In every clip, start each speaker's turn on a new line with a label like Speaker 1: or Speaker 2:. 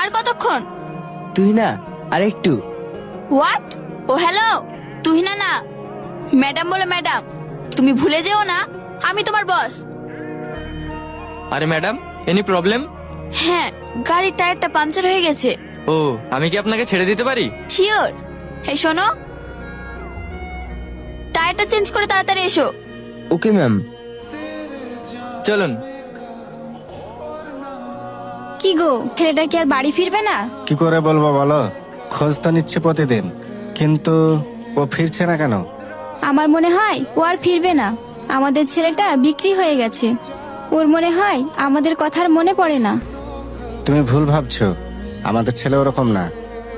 Speaker 1: আর কতক্ষণ?
Speaker 2: তুই না আর একটু।
Speaker 1: হোয়াট? ও হ্যালো, তুহিনা না, ম্যাডাম বলে ম্যাডাম। তুমি ভুলে যেও না আমি তোমার বস।
Speaker 3: আরে ম্যাডাম, এনি প্রবলেম?
Speaker 1: হ্যাঁ, গাড়ির টায়ারটা পাংচার হয়ে গেছে।
Speaker 3: ও, আমি কি আপনাকে ছেড়ে দিতে পারি?
Speaker 1: শিওর। এই শোনো, টায়ারটা চেঞ্জ করে তাড়াতাড়ি এসো।
Speaker 2: Okay ma'am.
Speaker 3: চলুন।
Speaker 1: কি গো, ছেলেটা কি আর বাড়ি ফিরবে না?
Speaker 4: কি করে বলবো বলো, খোঁজ তো নিচ্ছে প্রতিদিন, কিন্তু ও ফিরছে না কেন?
Speaker 1: আমার মনে হয় ও আর ফিরবে না। আমাদের ছেলেটা বিক্রি হয়ে গেছে। ওর মনে হয় আমাদের কথা আর মনে পড়ে না।
Speaker 4: তুমি ভুল ভাবছো, আমাদের ছেলে ওরকম না।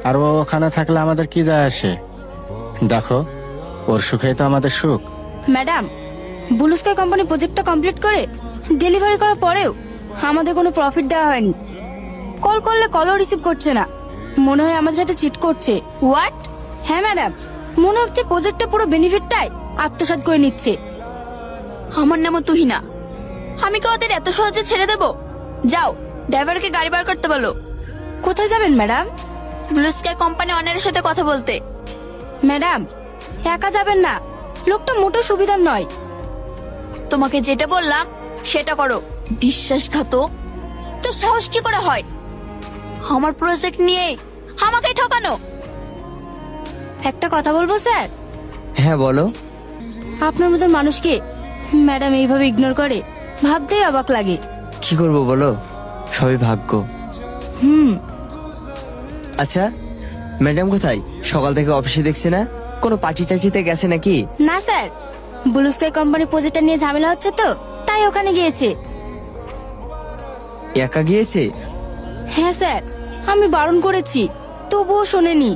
Speaker 4: আর ও ওখানে থাকলে আমাদের কি যায় আসে? দেখো, ওর সুখেই তো আমাদের সুখ।
Speaker 1: ম্যাডাম, ব্লু স্কাই কোম্পানি প্রজেক্টটা কমপ্লিট করে ডেলিভারি করার পরেও আমাদের কোনো প্রফিট দেওয়া হয়নি। কল করলে কলও রিসিভ করছে না। মনে হয় আমাদের সাথে চিট করছে। হোয়াট? হ্যাঁ ম্যাডাম, মনে হচ্ছে প্রজেক্টটা পুরো বেনিফিটটাই আত্মসাৎ করে নিচ্ছে। আমার নামও তুহিনা। আমি কি ওদের এত সহজে ছেড়ে দেব? যাও, ড্রাইভারকে গাড়ি বার করতে বলো। কোথায় যাবেন ম্যাডাম? ব্লু স্কাই কোম্পানি অনারের সাথে কথা বলতে। ম্যাডাম, একা যাবেন না, লোকটা মোটো সুবিধার নয়। তোমাকে যেটা বললাম সেটা করো। বিশ্বাসঘাতক! তো সাহস কি করে হয় আমার প্রজেক্ট নিয়ে আমাকে ঠকানো? একটা কথা বলবো স্যার?
Speaker 2: হ্যাঁ বলো।
Speaker 1: আপনার মতো মানুষকে ম্যাডাম এইভাবে ইগনোর করে ভাবতেই অবাক লাগে।
Speaker 2: কি করব বলো, সবই ভাগ্য। আচ্ছা, ম্যাডাম কোথায়? সকাল থেকে অফিসে দেখছি না। কোনো পার্টি টার্টিতে গেছে নাকি?
Speaker 1: না স্যার, ব্লু স্কাই কোম্পানি প্রজেক্টটা নিয়ে ঝামেলা হচ্ছে তো, তাই ওখানে গিয়েছে।
Speaker 2: একা গিয়েছে?
Speaker 1: হ্যাঁ স্যার, আমি বারণ করেছি তবুও শোনেনি।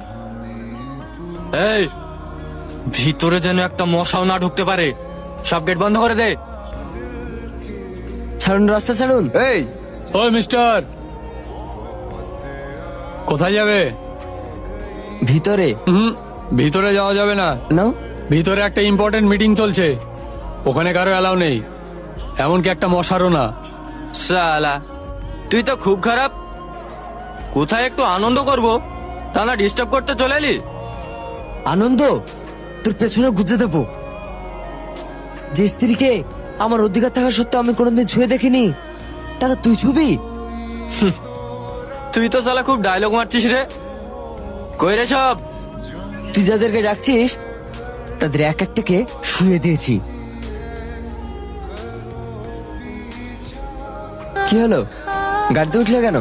Speaker 3: এই, ভিতরে যেন একটা মশাও না ঢুকতে পারে। সব গেট বন্ধ করে দে।
Speaker 2: ছাড়ুন, রাস্তা ছাড়ুন।
Speaker 5: এই,
Speaker 3: ওই মিস্টার,
Speaker 5: কোথায় যাবে?
Speaker 2: ভিতরে।
Speaker 5: ভিতরে যাওয়া যাবে না।
Speaker 2: নাও।
Speaker 5: ভিতরে একটা ইম্পর্টেন্ট মিটিং চলছে, ওখানে কারো অ্যালাউ নেই, এমনকি একটা মশারও না।
Speaker 3: শালা, তুই তো খুব খারাপ। কোথায় একটু আনন্দ করব, তা না ডিস্টার্ব করতে চলে এলি।
Speaker 2: আনন্দ? তোর পেছনে গুজে দেবো। যে স্ত্রীকে আমার অধিকার থাকা সত্ত্বেও আমি কোনোদিন ছুঁয়ে দেখিনি, তাহলে তুই ছুবি?
Speaker 3: তুই তো শালা খুব ডায়লগ মারছিস রে। কই রে সব?
Speaker 2: তুই যাদেরকে ডাকছিস তাদের এক একটাকে শুয়ে দিয়েছি। কি হলো, গাড়িতে উঠলে কেন?